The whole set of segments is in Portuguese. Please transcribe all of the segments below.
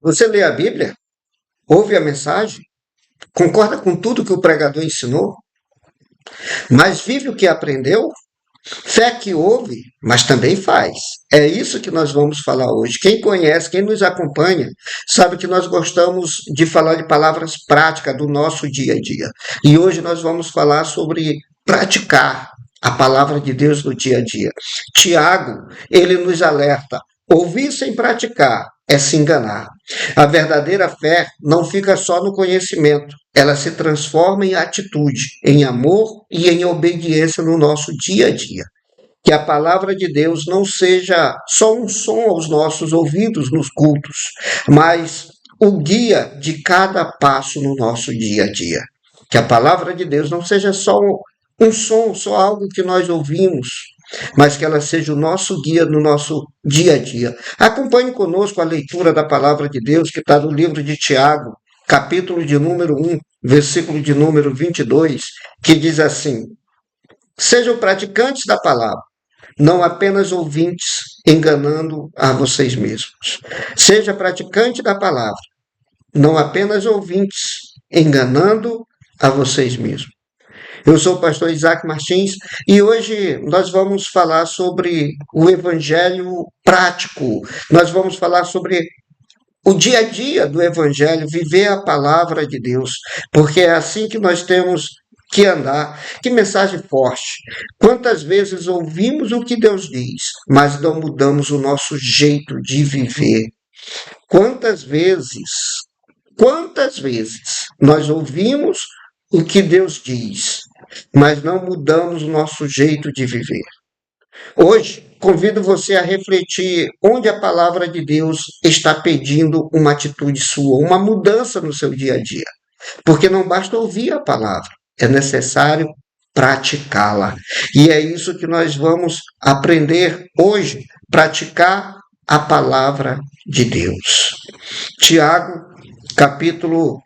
Você lê a Bíblia, ouve a mensagem, concorda com tudo que o pregador ensinou, mas vive o que aprendeu? Fé que ouve, mas também faz. É isso que nós vamos falar hoje. Quem conhece, quem nos acompanha, sabe que nós gostamos de falar de palavras práticas do nosso dia a dia. E hoje nós vamos falar sobre praticar a palavra de Deus no dia a dia. Tiago, ele nos alerta: ouvir sem praticar é se enganar. A verdadeira fé não fica só no conhecimento, ela se transforma em atitude, em amor e em obediência no nosso dia a dia. Que a palavra de Deus não seja só um som aos nossos ouvidos nos cultos, mas o guia de cada passo no nosso dia a dia. Que a palavra de Deus não seja só um som, só algo que nós ouvimos, mas que ela seja o nosso guia no nosso dia a dia. Acompanhe conosco a leitura da palavra de Deus, que está no livro de Tiago, capítulo de número 1, versículo de número 22, que diz assim: sejam praticantes da palavra, não apenas ouvintes, enganando a vocês mesmos. Seja praticante da palavra, não apenas ouvintes, enganando a vocês mesmos. Eu sou o pastor Isaac Martins e hoje nós vamos falar sobre o evangelho prático. Nós vamos falar sobre o dia a dia do evangelho, viver a palavra de Deus, porque é assim que nós temos que andar. Que mensagem forte! Quantas vezes ouvimos o que Deus diz, mas não mudamos o nosso jeito de viver? Quantas vezes nós ouvimos o que Deus diz, mas não mudamos o nosso jeito de viver? Hoje, convido você a refletir onde a palavra de Deus está pedindo uma atitude sua, uma mudança no seu dia a dia. Porque não basta ouvir a palavra, é necessário praticá-la. E é isso que nós vamos aprender hoje, praticar a palavra de Deus. Tiago, capítulo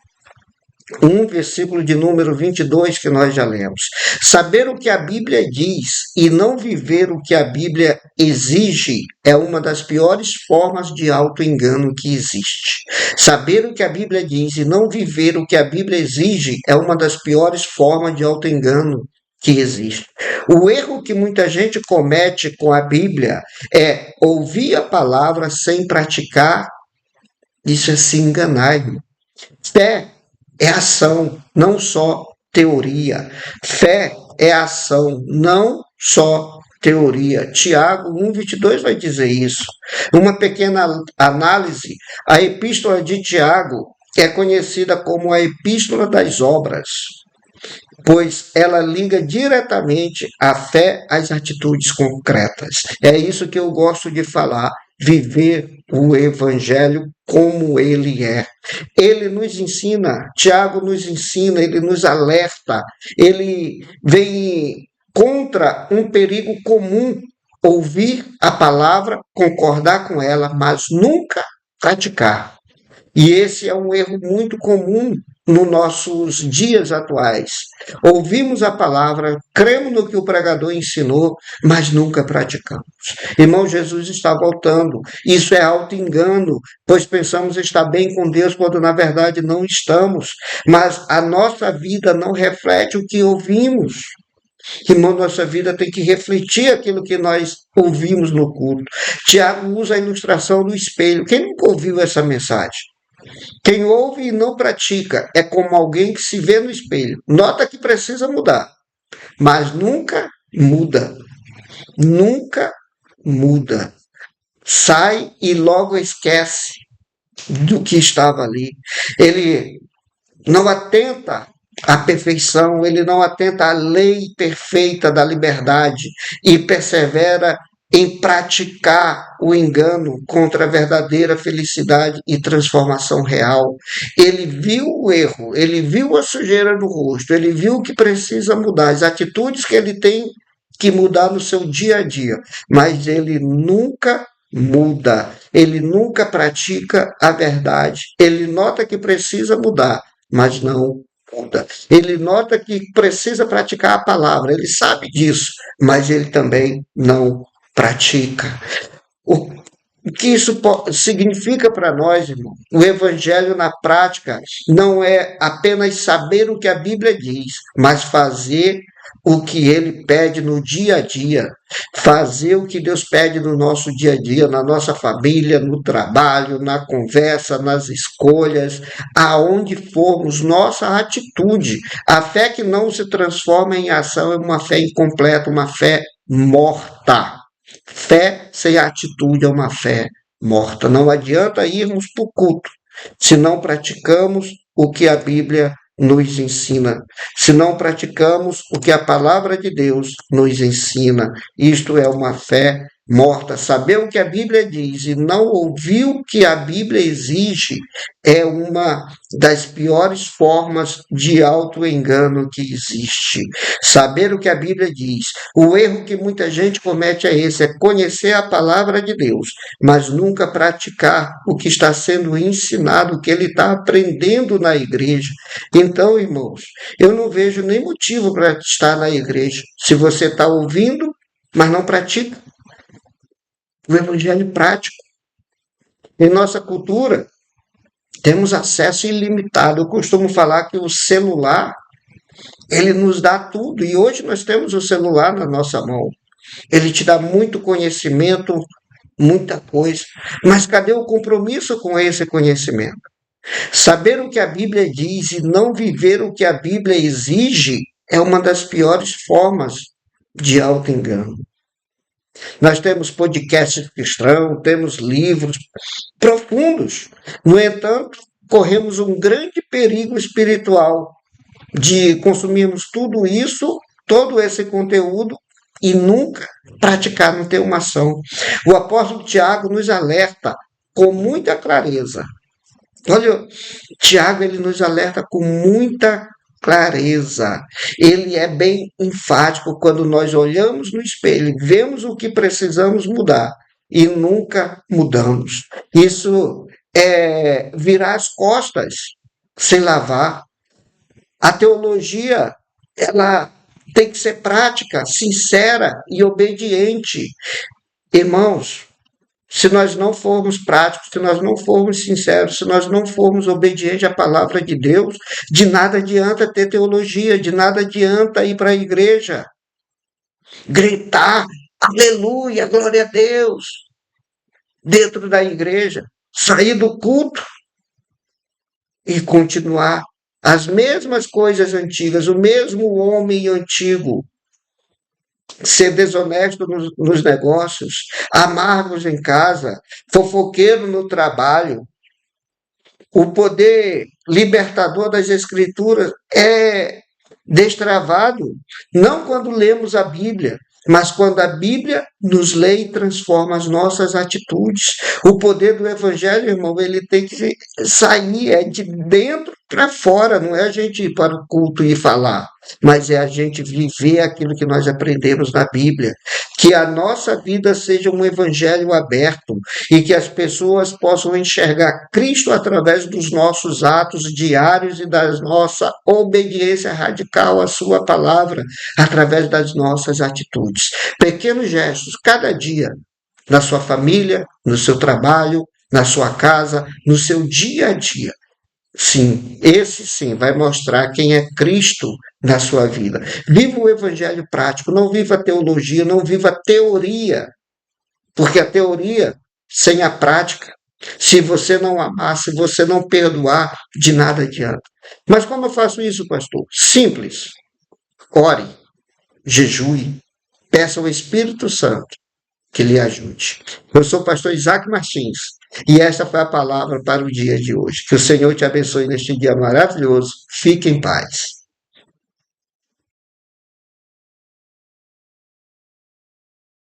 1, versículo de número 22, que nós já lemos. Saber o que a Bíblia diz e não viver o que a Bíblia exige é uma das piores formas de auto-engano que existe. Saber o que a Bíblia diz e não viver o que a Bíblia exige é uma das piores formas de auto-engano que existe. O erro que muita gente comete com a Bíblia é ouvir a palavra sem praticar. Isso é se enganar, irmão. Fé é ação, não só teoria. Fé é ação, não só teoria. Tiago 1,22 vai dizer isso. Uma pequena análise: a epístola de Tiago é conhecida como a epístola das obras, pois ela liga diretamente a fé às atitudes concretas. É isso que eu gosto de falar. Viver o evangelho como ele é. Ele nos ensina, Tiago nos ensina, ele nos alerta, ele vem contra um perigo comum: ouvir a palavra, concordar com ela, mas nunca praticar. E esse é um erro muito comum nos nossos dias atuais. Ouvimos a palavra, cremos no que o pregador ensinou, mas nunca praticamos. Irmão, Jesus está voltando. Isso é auto-engano, pois pensamos estar bem com Deus quando na verdade não estamos. Mas a nossa vida não reflete o que ouvimos. Irmão, nossa vida tem que refletir aquilo que nós ouvimos no culto. Tiago usa a ilustração do espelho. Quem nunca ouviu essa mensagem? Quem ouve e não pratica é como alguém que se vê no espelho. Nota que precisa mudar, mas nunca muda. Nunca muda. Sai e logo esquece do que estava ali. Ele não atenta à perfeição, ele não atenta à lei perfeita da liberdade e persevera em praticar o engano contra a verdadeira felicidade e transformação real. Ele viu o erro, ele viu a sujeira no rosto, ele viu o que precisa mudar, as atitudes que ele tem que mudar no seu dia a dia, mas ele nunca muda, ele nunca pratica a verdade. Ele nota que precisa mudar, mas não muda. Ele nota que precisa praticar a palavra, ele sabe disso, mas ele também não pratica. o que isso significa para nós, irmão? O evangelho na prática não é apenas saber o que a Bíblia diz, mas fazer o que ele pede no dia a dia, fazer o que Deus pede no nosso dia a dia, na nossa família, no trabalho, na conversa, nas escolhas, aonde formos, nossa atitude. A fé que não se transforma em ação é uma fé incompleta, uma fé morta. Fé sem atitude é uma fé morta. Não adianta irmos para o culto se não praticamos o que a Bíblia nos ensina, se não praticamos o que a palavra de Deus nos ensina. Isto é uma fé morta. Saber o que a Bíblia diz e não ouvir o que a Bíblia exige é uma das piores formas de auto-engano que existe. Saber o que a Bíblia diz. O erro que muita gente comete é esse, é conhecer a palavra de Deus, mas nunca praticar o que está sendo ensinado, o que ele está aprendendo na igreja. Então, irmãos, eu não vejo nem motivo para estar na igreja. Se você está ouvindo, mas não pratica o evangelho prático. Em nossa cultura, temos acesso ilimitado. Eu costumo falar que o celular, ele nos dá tudo. E hoje nós temos o celular na nossa mão. Ele te dá muito conhecimento, muita coisa. Mas cadê o compromisso com esse conhecimento? Saber o que a Bíblia diz e não viver o que a Bíblia exige é uma das piores formas de auto-engano. Nós temos podcasts cristãos, temos livros profundos. No entanto, corremos um grande perigo espiritual de consumirmos tudo isso, todo esse conteúdo e nunca praticar, não ter uma ação. O apóstolo Tiago nos alerta com muita clareza. Olha, Tiago, ele nos alerta com muita clareza. Ele é bem enfático quando nós olhamos no espelho, vemos o que precisamos mudar e nunca mudamos. Isso é virar as costas sem lavar. A teologia, ela tem que ser prática, sincera e obediente. Irmãos, se nós não formos práticos, se nós não formos sinceros, se nós não formos obedientes à palavra de Deus, de nada adianta ter teologia, de nada adianta ir para a igreja, gritar, aleluia, glória a Deus, dentro da igreja, sair do culto e continuar as mesmas coisas antigas, o mesmo homem antigo, ser desonesto nos negócios, amargos em casa, fofoqueiro no trabalho. O poder libertador das Escrituras é destravado não quando lemos a Bíblia, mas quando a Bíblia nos lê e transforma as nossas atitudes. O poder do Evangelho, irmão, ele tem que sair, é de dentro para fora, não é a gente ir para o culto e falar, mas é a gente viver aquilo que nós aprendemos na Bíblia. Que a nossa vida seja um evangelho aberto e que as pessoas possam enxergar Cristo através dos nossos atos diários e da nossa obediência radical à sua palavra, através das nossas atitudes. Pequenos gestos, cada dia, na sua família, no seu trabalho, na sua casa, no seu dia a dia. Sim, esse sim vai mostrar quem é Cristo na sua vida. Viva o evangelho prático, não viva a teologia, não viva a teoria, porque a teoria sem a prática, se você não amar, se você não perdoar, de nada adianta. Mas como eu faço isso, pastor? Simples. Ore, jejue, peça ao Espírito Santo que lhe ajude. Eu sou o pastor Isaac Martins. E esta foi a palavra para o dia de hoje. Que o Senhor te abençoe neste dia maravilhoso. Fique em paz.